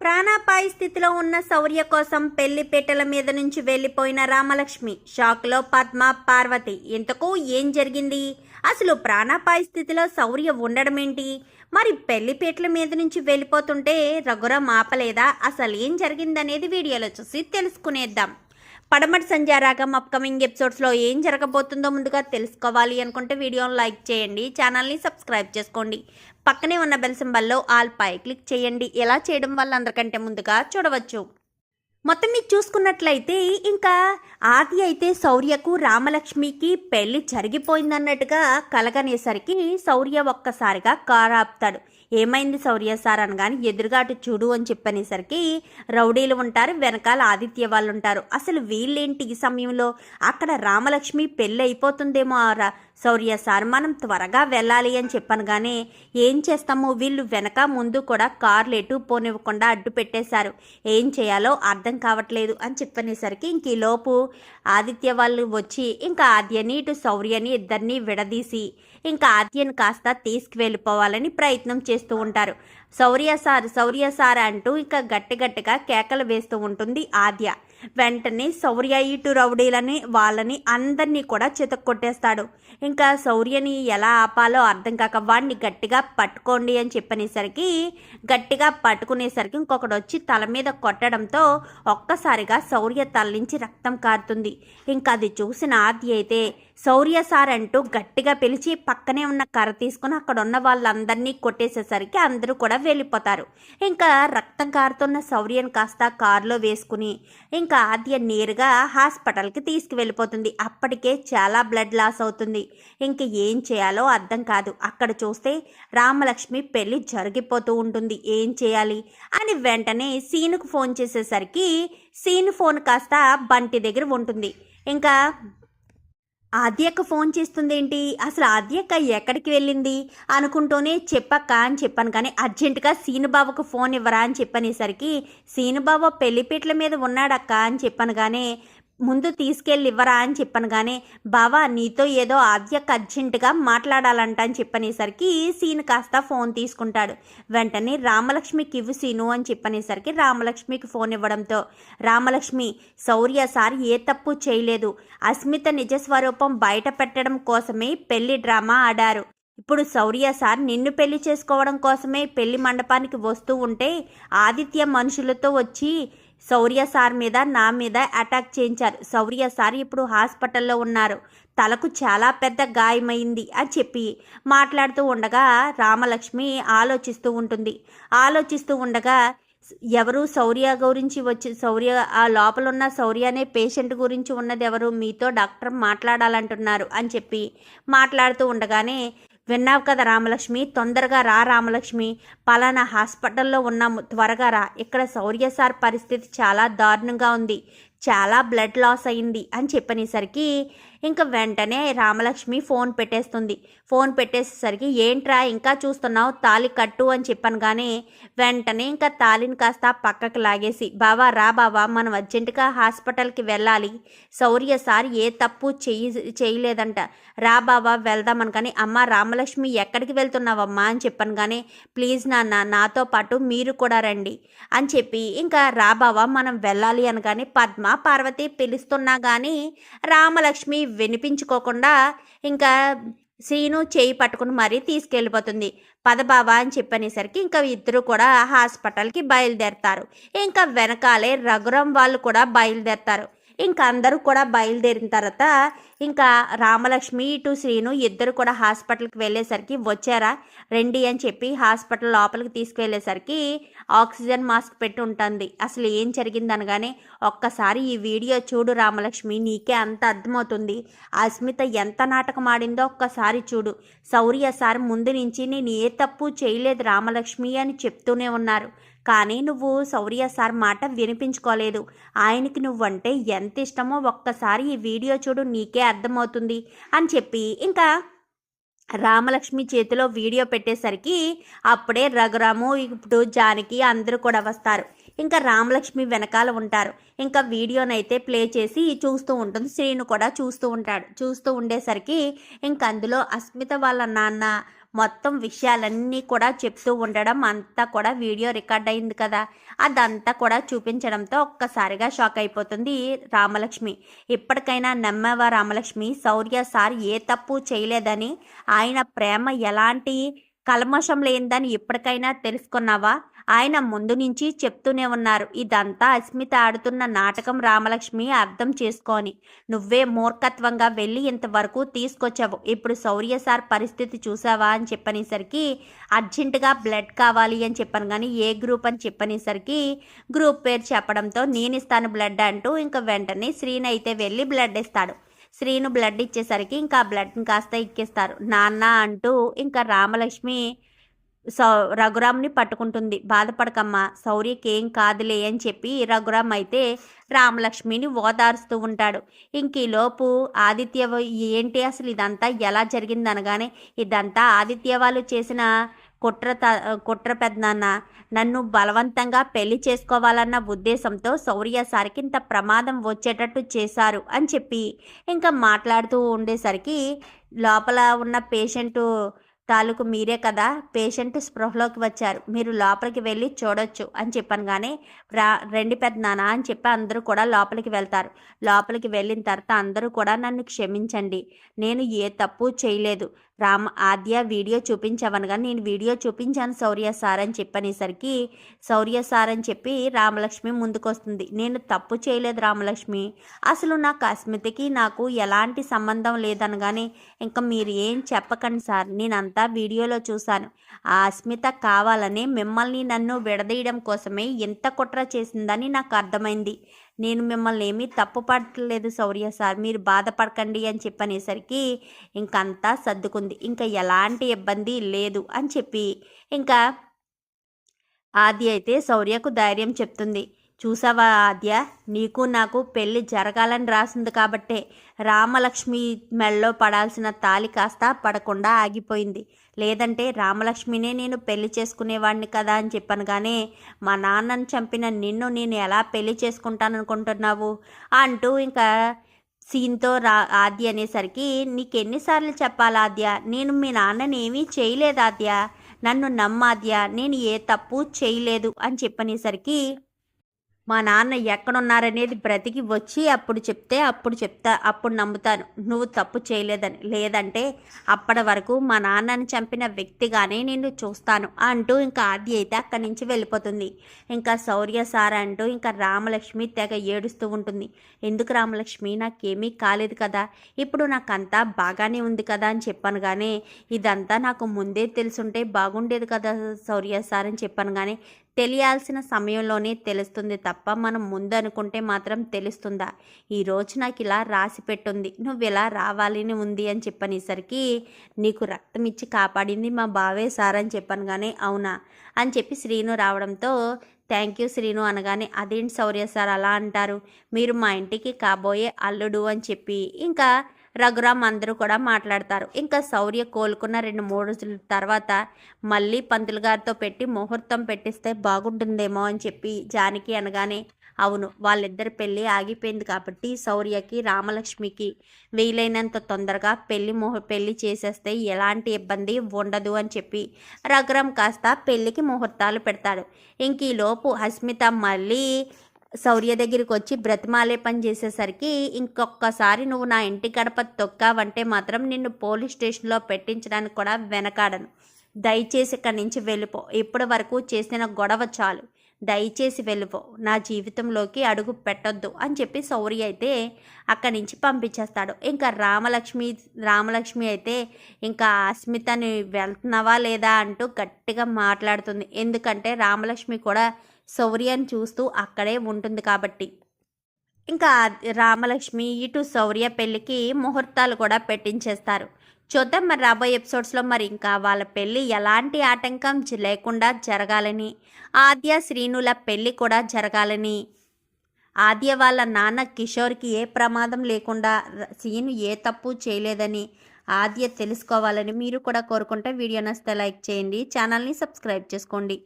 ప్రాణాపాయ స్థితిలో ఉన్న శౌర్య కోసం పెళ్లిపీటల మీద నుంచి వెళ్లిపోయిన రామలక్ష్మి, షాక్లో పద్మ, పార్వతి. ఇంతకు ఏం జరిగింది? అసలు ప్రాణాపాయ స్థితిలో శౌర్య ఉండడమేంటి? మరి పెళ్లిపీటల మీద నుంచి వెళ్ళిపోతుంటే రఘురాం ఆపలేదా? అసలు ఏం జరిగిందనేది వీడియోలో చూసి తెలుసుకునేద్దాం. పడమటి సంధ్యారాగం అప్కమింగ్ ఎపిసోడ్స్లో ఏం జరగబోతుందో ముందుగా తెలుసుకోవాలి అనుకుంటే వీడియోని లైక్ చేయండి, ఛానల్ని సబ్స్క్రైబ్ చేసుకోండి, పక్కనే ఉన్న బెల్ సింబల్లో ఆల్ పై క్లిక్ చేయండి. ఎలా చేయడం వల్ల అందరికంటే ముందుగా చూడవచ్చు. మొత్తం మీరు చూసుకున్నట్లయితే ఇంకా ఆది అయితే శౌర్యకు రామలక్ష్మికి పెళ్లి జరిగిపోయిందన్నట్టుగా కలగనేసరికి శౌర్య ఒక్కసారిగా కారు ఆపుతాడు. ఏమైంది శౌర్య సార్ అనగాని ఎదురుగా అటు చూడు అని చెప్పనేసరికి రౌడీలు ఉంటారు, వెనకాల ఆదిత్య వాళ్ళు ఉంటారు. అసలు వీళ్ళేంటి ఈ సమయంలో? అక్కడ రామలక్ష్మి పెళ్ళి అయిపోతుందేమో శౌర్య సార్, మనం త్వరగా వెళ్ళాలి అని చెప్పనగానే ఏం చేస్తాము, వీళ్ళు వెనక ముందు కూడా కార్లు ఎటు పోనివ్వకుండా అడ్డు పెట్టేశారు, ఏం చేయాలో అర్థం కావట్లేదు అని చెప్పనేసరికి ఇంక ఈలోపు ఆదిత్య వాళ్ళు వచ్చి ఇంకా ఆద్యని ఇటు శౌర్యని ఇద్దరిని విడదీసి ఇంకా ఆద్యని కాస్త తీసుకువెళ్ళిపోవాలని ప్రయత్నం చేస్తూ ఉంటారు. శౌర్య సార్ అంటూ ఇంకా గట్టిగా కేకలు వేస్తూ ఉంటుంది ఆద్య. వెంటనే శౌర్య ఇటు రౌడీలని వాళ్ళని అందరినీ కూడా చితక్కొట్టేస్తాడు. ఇంకా శౌర్యని ఎలా ఆపాలో అర్థం కాక వాడిని గట్టిగా పట్టుకోండి అని చెప్పనేసరికి గట్టిగా పట్టుకునేసరికి ఇంకొకడు వచ్చి తల మీద కొట్టడంతో ఒక్కసారిగా శౌర్య తల నుంచి రక్తం కారుతుంది. ఇంకా అది చూసిన ఆది అయితే శౌర్య సార్ అంటూ గట్టిగా పిలిచి పక్కనే ఉన్న కర్ర తీసుకుని అక్కడ ఉన్న వాళ్ళందరినీ కొట్టేసేసరికి అందరూ కూడా వెళ్ళిపోతారు. ఇంకా రక్తం కారుతున్న శౌర్యను కాస్త కారులో వేసుకుని ఇంకా ఆద్య నేరుగా హాస్పిటల్కి తీసుకువెళ్ళిపోతుంది. అప్పటికే చాలా బ్లడ్ లాస్ అవుతుంది. ఇంక ఏం చేయాలో అర్థం కాదు. అక్కడ చూస్తే రామలక్ష్మి పెళ్లి జరిగిపోతూ ఉంటుంది. ఏం చేయాలి అని వెంటనే సీనుకు ఫోన్ చేసేసరికి సీను ఫోన్ కాస్త బంటి దగ్గర ఉంటుంది. ఇంకా ఆద్యక్క ఫోన్ చేస్తుంది ఏంటి, అసలు ఆద్యక్క ఎక్కడికి వెళ్ళింది అనుకుంటూనే చెప్పక్క అని చెప్పాను. కానీ అర్జెంటుగా సీనుబాబుకు ఫోన్ ఇవ్వరా అని చెప్పనేసరికి సీనుబాబు పెళ్లిపీటల మీద ఉన్నాడక్క అని చెప్పాను. కానీ ముందు తీసుకెళ్ళి ఇవ్వరా అని చెప్పాను. కానీ బావా నీతో ఏదో ఆద్యక్క అర్జెంటుగా మాట్లాడాలంట అని చెప్పనేసరికి సీను కాస్త ఫోన్ తీసుకుంటాడు. వెంటనే రామలక్ష్మికి ఇవ్వు సీను అని చెప్పనేసరికి రామలక్ష్మికి ఫోన్ ఇవ్వడంతో రామలక్ష్మి, శౌర్య సార్ ఏ తప్పు చేయలేదు, అస్మిత నిజస్వరూపం బయట పెట్టడం కోసమే పెళ్లి డ్రామా ఆడారు. ఇప్పుడు శౌర్య సార్ నిన్ను పెళ్లి చేసుకోవడం కోసమే పెళ్లి మండపానికి వస్తూ ఉంటే ఆదిత్య మనుషులతో వచ్చి శౌర్య సార్ మీద నా మీద అటాక్ చేయించారు. శౌర్య సార్ ఇప్పుడు హాస్పిటల్లో ఉన్నారు, తలకు చాలా పెద్ద గాయమైంది అని చెప్పి మాట్లాడుతూ ఉండగా రామలక్ష్మి ఆలోచిస్తూ ఉండగా ఎవరు శౌర్య గురించి వచ్చి శౌర్య ఆ లోపల ఉన్న శౌర్య అనే పేషెంట్ గురించి ఉన్నది ఎవరు, మీతో డాక్టర్ మాట్లాడాలంటున్నారు అని చెప్పి మాట్లాడుతూ ఉండగానే విన్నావు కదా రామలక్ష్మి, తొందరగా రా రామలక్ష్మి, పలానా హాస్పిటల్లో ఉన్నాము, త్వరగా రా, ఇక్కడ శౌర్య సార్ పరిస్థితి చాలా దారుణంగా ఉంది, చాలా బ్లడ్ లాస్ అయింది అని చెప్పనేసరికి ఇంకా వెంటనే రామలక్ష్మి ఫోన్ పెట్టేసేసరికి ఏంట్రా ఇంకా చూస్తున్నావు, తాళి కట్టు అని చెప్పాను. కానీ వెంటనే ఇంకా తాళిని కాస్త పక్కకు లాగేసి బావా రా బావా, మనం అర్జెంటుగా హాస్పిటల్కి వెళ్ళాలి, శౌర్య సార్ ఏ తప్పు చేయలేదంట, రా బావా వెళ్దామని. కానీ అమ్మ రామలక్ష్మి ఎక్కడికి వెళ్తున్నావమ్మా అని చెప్పాను. కానీ ప్లీజ్ నాన్న నాతో పాటు మీరు కూడా రండి అని చెప్పి ఇంకా రా బావా మనం వెళ్ళాలి అనగానే పద్మ, పార్వతి పిలుస్తున్నా కానీ రామలక్ష్మి వినిపించుకోకుండా ఇంకా శ్రీను చేయి పట్టుకుని మరీ తీసుకెళ్ళిపోతుంది. పద బావా అని చెప్పనేసరికి ఇంకా ఇద్దరు కూడా హాస్పిటల్కి బయలుదేరతారు. ఇంకా వెనకాలే రఘురాం వాళ్ళు కూడా బయలుదేరతారు. ఇంకా అందరూ కూడా బయలుదేరిన తర్వాత ఇంకా రామలక్ష్మి ఇటు శ్రీను ఇద్దరు కూడా హాస్పిటల్కి వెళ్ళేసరికి వచ్చారా రండి అని చెప్పి హాస్పిటల్ లోపలికి తీసుకువెళ్ళేసరికి ఆక్సిజన్ మాస్క్ పెట్టి ఉంటుంది. అసలు ఏం జరిగింది అనగానే ఒక్కసారి ఈ వీడియో చూడు రామలక్ష్మి, నీకే అంత అర్థమవుతుంది, అస్మిత ఎంత నాటకం ఆడిందో ఒక్కసారి చూడు, శౌర్య సార్ ముందు నుంచి నేను ఏ తప్పు చేయలేదు రామలక్ష్మి అని చెప్తూనే ఉన్నారు, కానీ నువ్వు శౌర్య సార్ మాట వినిపించుకోలేదు, ఆయనకి నువ్వంటే ఎంత ఇష్టమో ఒక్కసారి ఈ వీడియో చూడు నీకే అర్థమవుతుంది అని చెప్పి ఇంకా రామలక్ష్మి చేతిలో వీడియో పెట్టేసరికి అప్పుడే రఘురాము ఇప్పుడు జానకి అందరూ కూడా వస్తారు. ఇంకా రామలక్ష్మి వెనకాల ఉంటారు. ఇంకా వీడియోనైతే ప్లే చేసి చూస్తూ ఉంటుంది. శ్రీను కూడా చూస్తూ ఉండేసరికి ఇంక అందులో అస్మిత వాళ్ళ నాన్న మొత్తం విషయాలన్నీ కూడా చెప్తూ ఉండడం అంతా కూడా వీడియో రికార్డ్ అయింది కదా, అదంతా కూడా చూపించడంతో ఒక్కసారిగా షాక్ అయిపోతుంది రామలక్ష్మి. ఇప్పటికైనా నమ్మేవా రామలక్ష్మి? శౌర్య సార్ ఏ తప్పు చేయలేదని, ఆయన ప్రేమ ఎలాంటి కల్మషం లేనిదని ఇప్పటికైనా తెలుసుకున్నావా? ఆయన ముందు నుంచి చెప్తూనే ఉన్నారు, ఇదంతా అస్మిత ఆడుతున్న నాటకం రామలక్ష్మి, అర్థం చేసుకొని నువ్వే మూర్ఖత్వంగా వెళ్ళి ఇంతవరకు తీసుకొచ్చావు. ఇప్పుడు శౌర్య సార్ పరిస్థితి చూసావా అని చెప్పనేసరికి అర్జెంటుగా బ్లడ్ కావాలి అని చెప్పాను, కానీ ఏ గ్రూప్ అని చెప్పనేసరికి గ్రూప్ పేరు చెప్పడంతో నేను ఇస్తాను బ్లడ్ అంటూ ఇంకా వెంటనే శ్రీని అయితే వెళ్ళి బ్లడ్ ఇస్తాడు. శ్రీను బ్లడ్ ఇచ్చేసరికి ఇంకా బ్లడ్ని కాస్త ఎక్కిస్తారు. నాన్న అంటూ ఇంకా రామలక్ష్మి రఘురామ్ని పట్టుకుంటుంది. బాధపడకమ్మా, శౌర్యకి ఏం కాదులే అని చెప్పి రఘురామ్ అయితే రామలక్ష్మిని ఓదారుస్తూ ఉంటాడు. ఇంకీలోపు ఆదిత్య ఏంటి అసలు ఇదంతా ఎలా జరిగింది అనగానే, ఇదంతా ఆదిత్య వాళ్ళు చేసిన కుట్ర పెద్దనాన్న, నన్ను బలవంతంగా పెళ్లి చేసుకోవాలన్న ఉద్దేశంతో శౌర్య సార్కి ఇంత ప్రమాదం వచ్చేటట్టు చేశారు అని చెప్పి ఇంకా మాట్లాడుతూ ఉండేసరికి లోపల ఉన్న పేషెంటు తాలూకు మీరే కదా, పేషెంట్ స్పృహలోకి వచ్చారు, మీరు లోపలికి వెళ్ళి చూడొచ్చు అని చెప్పాను. కానీ రెండు పెద్దనాన్న అని చెప్పి అందరూ కూడా లోపలికి వెళ్తారు. లోపలికి వెళ్ళిన తర్వాత అందరూ కూడా నన్ను క్షమించండి, నేను ఏ తప్పు చేయలేదు, ఆద్య వీడియో చూపించావనగా నేను వీడియో చూపించాను శౌర్య సార్ అని చెప్పనేసరికి శౌర్య సార్ అని చెప్పి రామలక్ష్మి ముందుకొస్తుంది. నేను తప్పు చేయలేదు రామలక్ష్మి, అసలు నాకు అస్మితకి నాకు ఎలాంటి సంబంధం లేదనగానే, ఇంకా మీరు ఏం చెప్పకండి సార్, నేనంతా వీడియోలో చూశాను, ఆ అస్మిత కావాలని మిమ్మల్ని నన్ను విడదీయడం కోసమే ఎంత కుట్ర చేసిందని నాకు అర్థమైంది, నేను మిమ్మల్ని ఏమీ తప్పు పడట్లేదు శౌర్య సార్, మీరు బాధపడకండి అని చెప్పనేసరికి ఇంకంతా సర్దుకుంది, ఇంకా ఎలాంటి ఇబ్బంది లేదు అని చెప్పి ఇంకా ఆద్య అయితే శౌర్యకు ధైర్యం చెప్తుంది. చూసావా ఆద్య, నీకు నాకు పెళ్ళి జరగాలని రాసింది కాబట్టే రామలక్ష్మి మెళ్ళలో పడాల్సిన తాళి కాస్త పడకుండా ఆగిపోయింది, లేదంటే రామలక్ష్మినే నేను పెళ్లి చేసుకునేవాడిని కదా అని చెప్పాను. కానీ మా నాన్నను చంపిన నిన్ను నేను ఎలా పెళ్లి చేసుకుంటాననుకుంటున్నావు అంటూ ఇంకా సీన్తో ఆద్య అనేసరికి, నీకెన్నిసార్లు చెప్పాలా ఆద్య, నేను మీ నాన్నని ఏమీ చేయలేదు ఆద్య, నన్ను నమ్మాద్య, నేను ఏ తప్పు చేయలేదు అని చెప్పనేసరికి, మా నాన్న ఎక్కడున్నారనేది బ్రతికి వచ్చి అప్పుడు చెప్తా, అప్పుడు నమ్ముతాను నువ్వు తప్పు చేయలేదని, లేదంటే అప్పటి వరకు మా నాన్నని చంపిన వ్యక్తిగానే నేను చూస్తాను అంటూ ఇంకా ఆద్య అయితే అక్కడి నుంచి వెళ్ళిపోతుంది. ఇంకా శౌర్య సార్ అంటూ ఇంకా రామలక్ష్మి తెగ ఏడుస్తూ ఉంటుంది. ఎందుకు రామలక్ష్మి, నాకేమీ కాలేదు కదా, ఇప్పుడు నాకంతా బాగానే ఉంది కదా అని చెప్పాను. కానీ ఇదంతా నాకు ముందే తెలుసుంటే బాగుండేది కదా శౌర్య సార్ అని చెప్పాను. కానీ తెలియాల్సిన సమయంలోనే తెలుస్తుంది తప్ప మనం ముందు అనుకుంటే మాత్రం తెలుస్తుందా, ఈరోజు నాకు ఇలా రాసి పెట్టుంది, నువ్వు ఇలా రావాలని ఉంది అని చెప్పనేసరికి, నీకు రక్తం ఇచ్చి కాపాడింది మా బావే సార్ అని చెప్పాను. కానీ అవునా అని చెప్పి శ్రీను రావడంతో థ్యాంక్ యూ శ్రీను అనగానే, అదేంటి శౌర్య సార్ అలా అంటారు, మీరు మా ఇంటికి కాబోయే అల్లుడు అని చెప్పి ఇంకా రఘురామ్ అందరూ కూడా మాట్లాడతారు. ఇంకా శౌర్య కోలుకున్న 2-3 రోజుల తర్వాత మళ్ళీ పంతులు గారితో పెట్టి ముహూర్తం పెట్టిస్తే బాగుంటుందేమో అని చెప్పి జానకి అనగానే, అవును వాళ్ళిద్దరి పెళ్ళి ఆగిపోయింది కాబట్టి శౌర్యకి రామలక్ష్మికి వీలైనంత తొందరగా పెళ్ళి చేసేస్తే ఎలాంటి ఇబ్బంది ఉండదు అని చెప్పి రఘురామ్ కాస్త పెళ్ళికి ముహూర్తాలు పెడతాడు. ఇంక ఈలోపు అస్మిత మళ్ళీ శౌర్య దగ్గరికి వచ్చి బ్రతిమాలే పని చేసేసరికి, ఇంకొకసారి నువ్వు నా ఇంటి గడప తొక్కావంటే మాత్రం నిన్ను పోలీస్ స్టేషన్లో పెట్టించడానికి కూడా వెనకాడను, దయచేసి ఇక్కడి నుంచి వెళ్ళిపో, ఇప్పటి వరకు చేసిన గొడవ చాలు, దయచేసి వెళ్ళిపో, నా జీవితంలోకి అడుగు పెట్టొద్దు అని చెప్పి శౌర్య అయితే అక్కడి నుంచి పంపించేస్తాడు. ఇంకా రామలక్ష్మి అయితే ఇంకా అస్మితని వెళ్తున్నావా లేదా అంటూ గట్టిగా మాట్లాడుతుంది. ఎందుకంటే రామలక్ష్మి కూడా శౌర్యని చూస్తూ అక్కడే ఉంటుంది కాబట్టి. ఇంకా రామలక్ష్మి ఇటు శౌర్య పెళ్ళికి ముహూర్తాలు కూడా పెట్టించేస్తారు. చూద్దాం మరి రాబోయే ఎపిసోడ్స్లో మరి ఇంకా వాళ్ళ పెళ్ళి ఎలాంటి ఆటంకం లేకుండా జరగాలని, ఆద్య శ్రీనుల పెళ్ళి కూడా జరగాలని, ఆద్య వాళ్ళ నాన్న కిషోర్కి ఏ ప్రమాదం లేకుండా శ్రీను ఏ తప్పు చేయలేదని ఆద్య తెలుసుకోవాలని మీరు కూడా కోరుకుంటే వీడియో నచ్చితే లైక్ చేయండి, ఛానల్ని సబ్స్క్రైబ్ చేసుకోండి,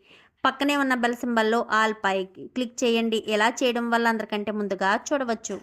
పక్కనే ఉన్న బెల్ సింబల్లో ఆల్ పై క్లిక్ చేయండి. ఎలా చేయడం వల్ల అందరికంటే ముందుగా చూడవచ్చు.